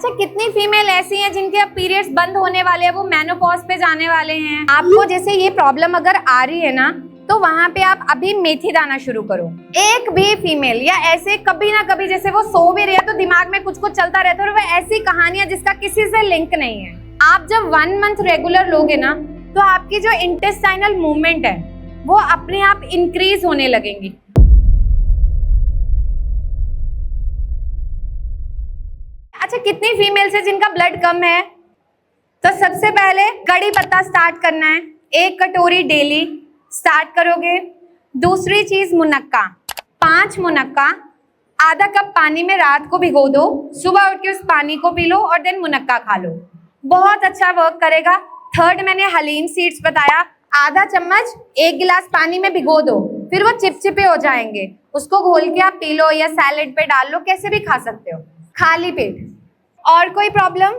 अच्छा, कितनी फीमेल ऐसी हैं जिनके अब पीरियड्स बंद होने वाले हैं, वो मेनोपॉज पे जाने वाले हैं। आपको जैसे ये प्रॉब्लम अगर आ रही है ना, तो वहां पे आप अभी मेथी दाना शुरू करो। एक भी फीमेल या ऐसे कभी ना कभी जैसे वो सो भी रही है तो दिमाग में कुछ कुछ चलता रहता है और वो ऐसी कहानियां जिसका किसी से लिंक नहीं है। आप जब 1 मंथ रेगुलर लोगे ना, तो आपकी जो इंटेस्टाइनल मूवमेंट है वो अपने आप इंक्रीज होने लगेंगी। अच्छा, कितनी फीमेल्स है जिनका ब्लड कम है? तो सबसे पहले कड़ी पत्ता स्टार्ट करना है, 1 कटोरी डेली स्टार्ट करोगे। दूसरी चीज मुनक्का, 5 मुनक्का आधा कप पानी में रात को भिगो दो, सुबह उठ के उस पानी को पी लो और देन मुनक्का खा लो, बहुत अच्छा वर्क करेगा। थर्ड मैंने हलीम सीड्स बताया, आधा चम्मच 1 गिलास पानी में भिगो दो, फिर वो चिपचिपे हो जाएंगे, उसको घोल के आप पी लो या सैलेड पे डाल लो, कैसे भी खा सकते हो खाली पेट। और कोई प्रॉब्लम?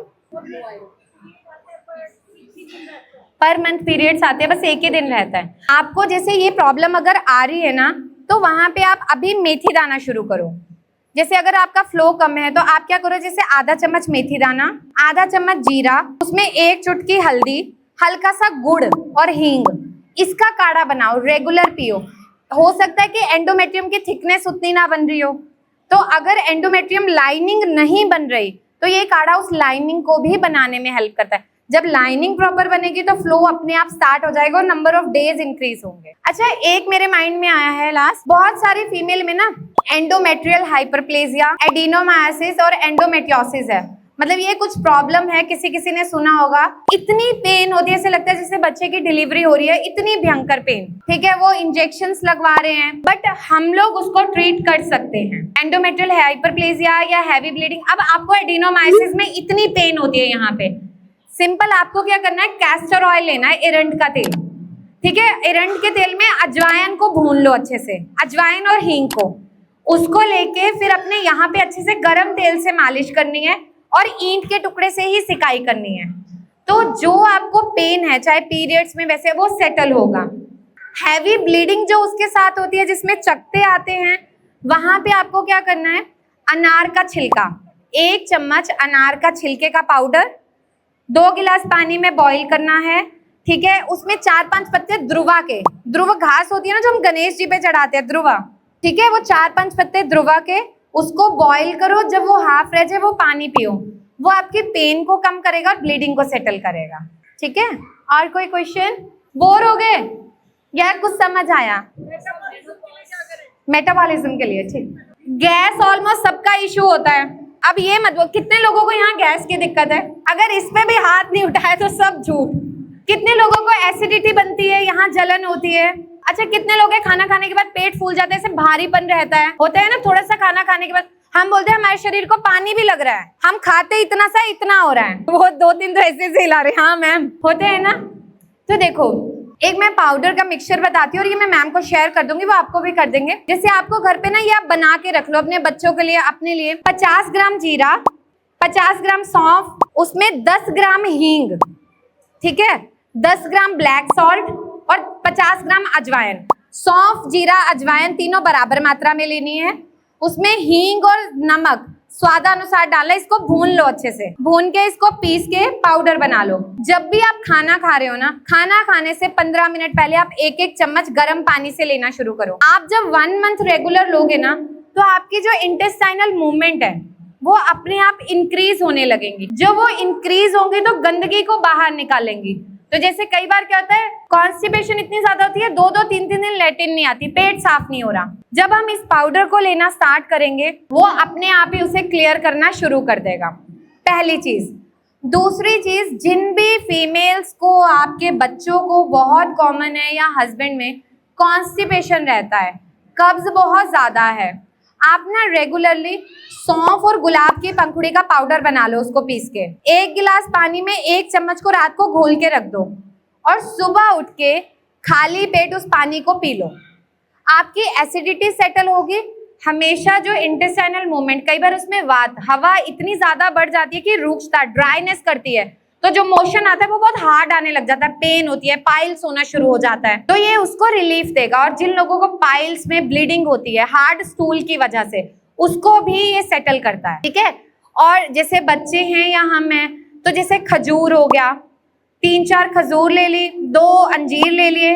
पर मंथ पीरियड्स आते हैं, बस 1 ही दिन रहता है। आपको जैसे ये प्रॉब्लम अगर आ रही है ना, तो वहां पे आप अभी मेथी दाना शुरू करो। जैसे अगर आपका फ्लो कम है तो आप क्या करो, जैसे आधा चम्मच मेथी दाना, आधा चम्मच जीरा, उसमें 1 चुटकी हल्दी, हल्का सा गुड़ और हींग, इसका काढ़ा बनाओ, रेगुलर पियो। हो सकता है कि एंडोमेट्रियम की थिकनेस उतनी ना बन रही हो, तो अगर एंडोमेट्रियम लाइनिंग नहीं बन रही तो ये काढ़ा उस लाइनिंग को भी बनाने में हेल्प करता है। जब लाइनिंग प्रॉपर बनेगी तो फ्लो अपने आप स्टार्ट हो जाएगा और नंबर ऑफ डेज इंक्रीज होंगे। अच्छा, एक मेरे माइंड में आया है लास्ट, बहुत सारी फीमेल में ना एंडोमेट्रियल हाइपरप्लेजिया, एडिनोमायोसिस और एंडोमेट्रियोसिस है। मतलब ये कुछ प्रॉब्लम है, किसी किसी ने सुना होगा। इतनी पेन होती है, ऐसे लगता है जैसे बच्चे की डिलीवरी हो रही है, इतनी भयंकर पेन। ठीक है, वो इंजेक्शंस लगवा रहे हैं, बट हम लोग उसको ट्रीट कर सकते हैं। एंडोमेट्रियल हाइपरप्लेजिया या हैवी ब्लीडिंग, अब आपको एडिनोमायोसिस में इतनी पेन होती है यहाँ पे, सिंपल आपको क्या करना है, कैस्टर ऑयल लेना है, एरंड का तेल। ठीक है, एरंड के तेल में अजवाइन को भून लो अच्छे से, अजवाइन और हींग को, उसको लेके फिर अपने यहाँ पे अच्छे से गर्म तेल से मालिश करनी है और ईंट के टुकड़े से ही सिकाई करनी है। तो जो आपको पेन है चाहे पीरियड्स में, वैसे वो सेटल होगा। हैवी ब्लीडिंग जो उसके साथ होती है, जिसमें चकते आते हैं, वहां पे आपको क्या करना है, अनार का छिलका, 1 चम्मच अनार का छिलके का पाउडर 2 गिलास पानी में बॉईल करना है। ठीक है, उसमें 4-5 पत्ते ध्रुवा के, ध्रुव घास होती है ना जो हम गणेश जी पे चढ़ाते हैं, ध्रुवा, ठीक है, वो 4-5 पत्ते ध्रुवा के, उसको बॉईल करो, जब वो हाफ रह जाए वो पानी पियो, वो आपकी पेन को कम करेगा और ब्लीडिंग को सेटल करेगा। ठीक है, और कोई क्वेश्चन? बोर हो गए या कुछ समझ आया? मेटाबॉलिज्म के लिए, ठीक। गैस ऑलमोस्ट सबका इशू होता है। अब ये मत, कितने लोगों को यहाँ गैस की दिक्कत है? अगर इसमें भी हाथ नहीं उठाए तो सब झूठ। कितने लोगों को एसिडिटी बनती है, यहाँ जलन होती है? अच्छा, कितने लोग हैं खाना खाने के बाद पेट फूल जाता है, ऐसे भारीपन रहता है, होता है ना, थोड़ा सा खाना खाने के बाद हम बोलते हैं हमारे शरीर को पानी भी लग रहा है, हम खाते इतना सा इतना हो रहा है, वो 2-3 तो ऐसे से हिला रहे, हाँ मैम, होते हैं ना। तो देखो, एक मैं पाउडर का मिक्सचर बताती हूँ और ये मैं मैम को शेयर कर दूंगी, वो आपको भी कर देंगे। जैसे आपको घर पे ना ये आप बना के रख लो अपने बच्चों के लिए, अपने लिए। 50 ग्राम जीरा, 50 ग्राम सौंफ, उसमें 10 ग्राम हींग, ठीक है, 10 ग्राम ब्लैक सॉल्ट और 50 ग्राम अजवाइन। सौंफ, जीरा, अजवाइन तीनों बराबर मात्रा में लेनी है। उसमें हींग और नमक स्वादानुसार डालना। इसको भून लो अच्छे से, भून के इसको पीस के पाउडर बना लो। जब भी आप खाना खा रहे हो ना, खाना खाने से 15 मिनट पहले आप 1-1 चम्मच गर्म पानी से लेना शुरू करो। आप जब 1 मंथ रेगुलर लोगे ना, तो आपकी जो इंटेस्टाइनल मूवमेंट है वो अपने आप इंक्रीज होने लगेंगी। जब वो इंक्रीज होंगे तो गंदगी को बाहर निकालेंगी। तो जैसे कई बार क्या होता है, कॉन्स्टिपेशन इतनी ज्यादा होती है, 2-2, 3-3 दिन लेटिन नहीं आती, पेट साफ नहीं हो रहा। जब हम इस पाउडर को लेना स्टार्ट करेंगे, वो अपने आप ही उसे क्लियर करना शुरू कर देगा, पहली चीज। दूसरी चीज, जिन भी फीमेल्स को, आपके बच्चों को बहुत कॉमन है या हस्बैंड में कॉन्स्टिपेशन रहता है, कब्ज बहुत ज्यादा है, आप ना रेगुलरली सौंफ और गुलाब की पंखुड़ी का पाउडर बना लो, उसको पीस के 1 गिलास पानी में 1 चम्मच को रात को घोल के रख दो और सुबह उठ के खाली पेट उस पानी को पी लो। आपकी एसिडिटी सेटल होगी। हमेशा जो इंटेस्टाइनल मूवमेंट, कई बार उसमें वात, हवा इतनी ज्यादा बढ़ जाती है कि रुकता, ड्राइनेस करती है, तो जो मोशन आता है वो बहुत हार्ड आने लग जाता है, पेन होती है, पाइल्स होना शुरू हो जाता है, तो ये उसको रिलीफ देगा। और जिन लोगों को पाइल्स में ब्लीडिंग होती है हार्ड स्टूल की वजह से, उसको भी ये सेटल करता है। ठीक है, और जैसे बच्चे हैं या हम हैं तो जैसे खजूर हो गया, 3-4 खजूर ले ली, 2 अंजीर ले लिए,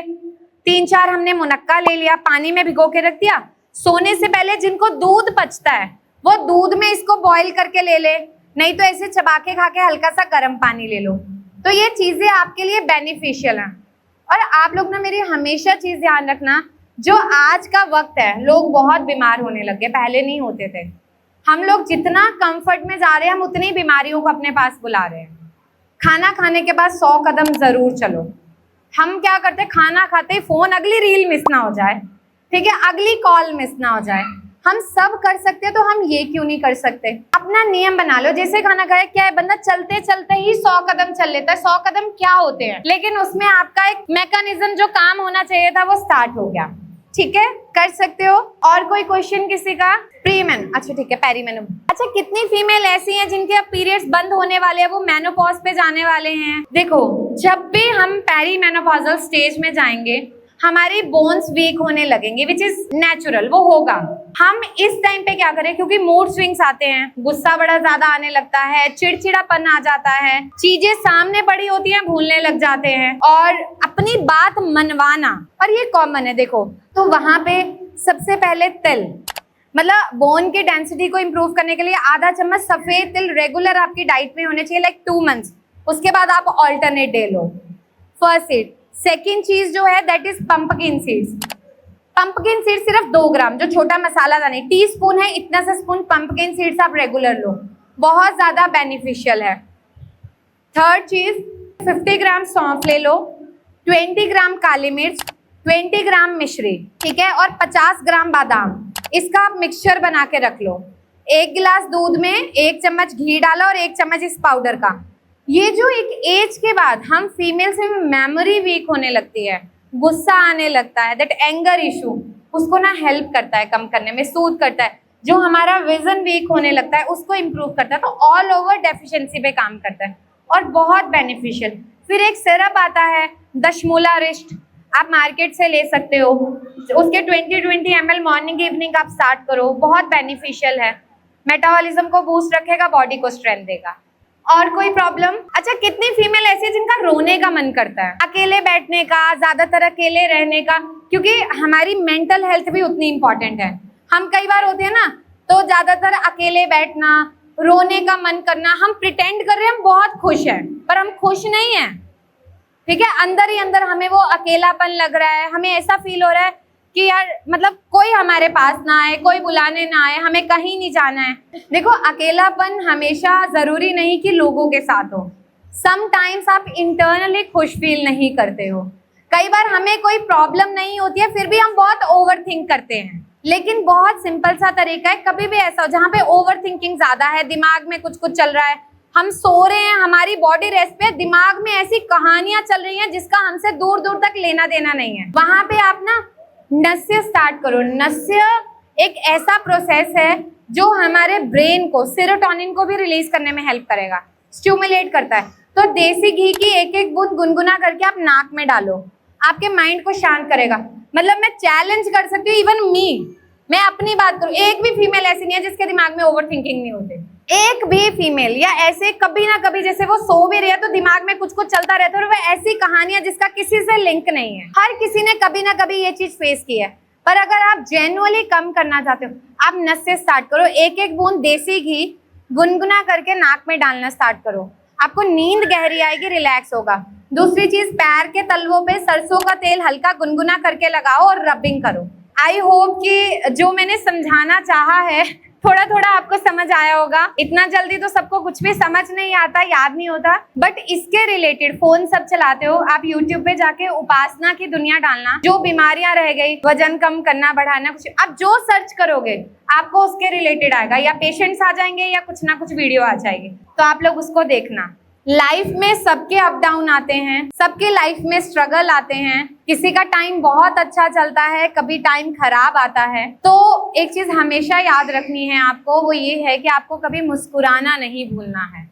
3-4 हमने मुनक्का ले लिया, पानी में भिगो के रख दिया। सोने से पहले जिनको दूध पचता है वो दूध में इसको बॉईल करके ले ले, नहीं तो ऐसे चबा के खा के हल्का सा गर्म पानी ले लो। तो ये चीजें आपके लिए बेनिफिशियल हैं। और आप लोग ना मेरी हमेशा चीज ध्यान रखना, जो आज का वक्त है लोग बहुत बीमार होने लगे, पहले नहीं होते थे। हम लोग जितना कंफर्ट में जा रहे हैं हम उतनी बीमारियों को अपने पास बुला रहे हैं। खाना खाने के बाद 100 कदम जरूर चलो। हम क्या करते हैं, खाना खाते ही फोन, अगली रील मिस ना हो जाए, ठीक है, अगली कॉल मिस ना हो जाए। हम सब कर सकते हैं तो हम ये क्यों नहीं कर सकते? अपना नियम बना लो। जैसे खाना खाया, क्या है, बंदा चलते चलते ही 100 कदम चल लेता है। 100 कदम क्या होते हैं, लेकिन उसमें आपका एक मैकेनिज्म जो काम होना चाहिए था वो स्टार्ट हो गया। ठीक है, कर सकते हो। और कोई क्वेश्चन किसी का? प्रीमेन, अच्छा ठीक है, पेरीमेन। अच्छा, कितनी फीमेल ऐसी हैं जिनके अब पीरियड्स बंद होने वाले हैं, वो मेनोपॉज पे जाने वाले हैं? देखो, जब भी हम पेरीमेनोपॉजल स्टेज में जाएंगे हमारी बोन्स वीक होने लगेंगे, विच इज नेचुरल, वो होगा। हम इस टाइम पे क्या करें, क्योंकि मूड स्विंग्स आते हैं, गुस्सा बड़ा ज्यादा आने लगता है, चिड़चिड़ापन आ जाता है, चीजें सामने पड़ी होती हैं भूलने लग जाते हैं, और अपनी बात मनवाना, और ये कॉमन है। देखो, तो वहां पे सबसे पहले तिल, मतलब बोन की डेंसिटी को इम्प्रूव करने के लिए आधा चम्मच सफेद तिल रेगुलर आपकी डाइट में होने चाहिए, लाइक 2 मंथ्स। उसके बाद आप ऑल्टरनेट डे लो। First seed. सेकेंड चीज जो है that is pumpkin seeds. Pumpkin seeds सिर्फ 2 ग्राम, जो छोटा मसाला दाना, टीस्पून है, इतना सा स्पून पंपकिन सीड्स आप रेगुलर लो, बहुत ज्यादा बेनिफिशियल है। थर्ड चीज, 50 ग्राम सौंफ ले लो, 20 ग्राम काली मिर्च, 20 ग्राम मिश्री, ठीक है, और 50 ग्राम बादाम। इसका आप मिक्सचर बना के रख लो। 1 गिलास दूध में 1 चम्मच घी डाला और 1 चम्मच इस पाउडर का। ये जो एक एज के बाद हम फीमेल से मेमोरी वीक होने लगती है, गुस्सा आने लगता है, दैट एंगर इशू, उसको ना हेल्प करता है कम करने में, सूद करता है। जो हमारा विजन वीक होने लगता है उसको इम्प्रूव करता है, तो ऑल ओवर डेफिशिएंसी पे काम करता है और बहुत बेनिफिशियल। फिर एक सिरप आता है दशमूला रिस्ट, आप मार्केट से ले सकते हो, उसके 20-20 ml मॉर्निंग इवनिंग आप स्टार्ट करो, बहुत बेनिफिशियल है, मेटाबॉलिज्म को बूस्ट रखेगा, बॉडी को स्ट्रेंथ देगा। और कोई प्रॉब्लम? अच्छा, कितनी फीमेल ऐसी है जिनका रोने का मन करता है, अकेले बैठने का, ज्यादातर अकेले रहने का, क्योंकि हमारी मेंटल हेल्थ भी उतनी इंपॉर्टेंट है। हम कई बार होते हैं ना, तो ज्यादातर अकेले बैठना, रोने का मन करना, हम प्रिटेंड कर रहे हैं हम बहुत खुश हैं, पर हम खुश नहीं हैं, ठीक है, अंदर ही अंदर हमें वो अकेलापन लग रहा है, हमें ऐसा फील हो रहा है कि यार मतलब कोई हमारे पास ना आए, कोई बुलाने ना आए, हमें कहीं नहीं जाना है। देखो, अकेलापन हमेशा जरूरी नहीं कि लोगों के साथ हो, समटाइम्स आप इंटरनली खुश फील नहीं करते हो। कई बार हमें कोई प्रॉब्लम नहीं होती है फिर भी हम बहुत ओवर थिंक करते हैं, लेकिन बहुत सिंपल सा तरीका है, कभी भी ऐसा हो जहाँ पे ओवर थिंकिंग ज्यादा है, दिमाग में कुछ कुछ चल रहा है, हम सो रहे हैं, हमारी बॉडी रेस्ट पे, दिमाग में ऐसी कहानियां चल रही हैं जिसका हमसे दूर दूर तक लेना देना नहीं है, वहां पे आप ना नस्य स्टार्ट करो। नस्य एक ऐसा प्रोसेस है जो हमारे ब्रेन को, सेरोटोनिन को भी रिलीज करने में हेल्प करेगा, स्टिमुलेट करता है। तो देसी घी की 1-1 बूंद गुनगुना करके आप नाक में डालो, आपके माइंड को शांत करेगा। मतलब मैं चैलेंज कर सकती हूँ, इवन मैं अपनी बात करूँ, एक भी फीमेल ऐसी नहीं है जिसके दिमाग में ओवर थिंकिंग नहीं होते, एक भी फीमेल, या ऐसे कभी ना कभी जैसे वो सो भी रही है तो दिमाग में कुछ कुछ चलता रहता है, और वो ऐसी कहानियां जिसका किसी से लिंक नहीं है। हर किसी ने कभी ना कभी ये चीज फेस की है, पर अगर आप जेन्युइनली कम करना चाहते हो, आप नस से स्टार्ट करो, 1-1 बूंद देसी घी गुनगुना करके नाक में डालना स्टार्ट करो, आपको नींद गहरी आएगी, रिलैक्स होगा। दूसरी चीज, पैर के तलवों पे सरसों का तेल हल्का गुनगुना करके लगाओ और रबिंग करो। आई होप कि जो मैंने समझाना चाहा है थोड़ा थोड़ा आपको समझ आया होगा। इतना जल्दी तो सबको कुछ भी समझ नहीं आता, याद नहीं होता, बट इसके रिलेटेड फोन सब चलाते हो, आप यूट्यूब पे जाके उपासना की दुनिया डालना, जो बीमारियां रह गई, वजन कम करना, बढ़ाना, कुछ आप जो सर्च करोगे आपको उसके रिलेटेड आएगा, या पेशेंट्स आ जाएंगे या कुछ ना कुछ वीडियो आ जाएगी, तो आप लोग उसको देखना। लाइफ में सबके अप डाउन आते हैं, सबके लाइफ में स्ट्रगल आते हैं, किसी का टाइम बहुत अच्छा चलता है, कभी टाइम खराब आता है। तो एक चीज हमेशा याद रखनी है आपको, वो ये है कि आपको कभी मुस्कुराना नहीं भूलना है।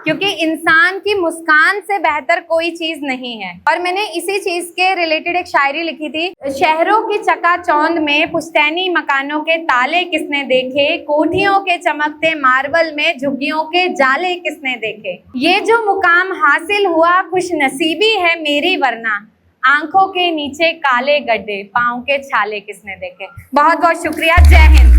क्योंकि इंसान की मुस्कान से बेहतर कोई चीज नहीं है। और मैंने इसी चीज के रिलेटेड एक शायरी लिखी थी, शहरों की चकाचौंध में पुश्तैनी मकानों के ताले किसने देखे, कोठियों के चमकते मार्बल में झुग्गियों के जाले किसने देखे। ये जो मुकाम हासिल हुआ खुश नसीबी है मेरी, वरना आंखों के नीचे काले गड्ढे पाँव के छाले किसने देखे। बहुत बहुत शुक्रिया। जय हिंद।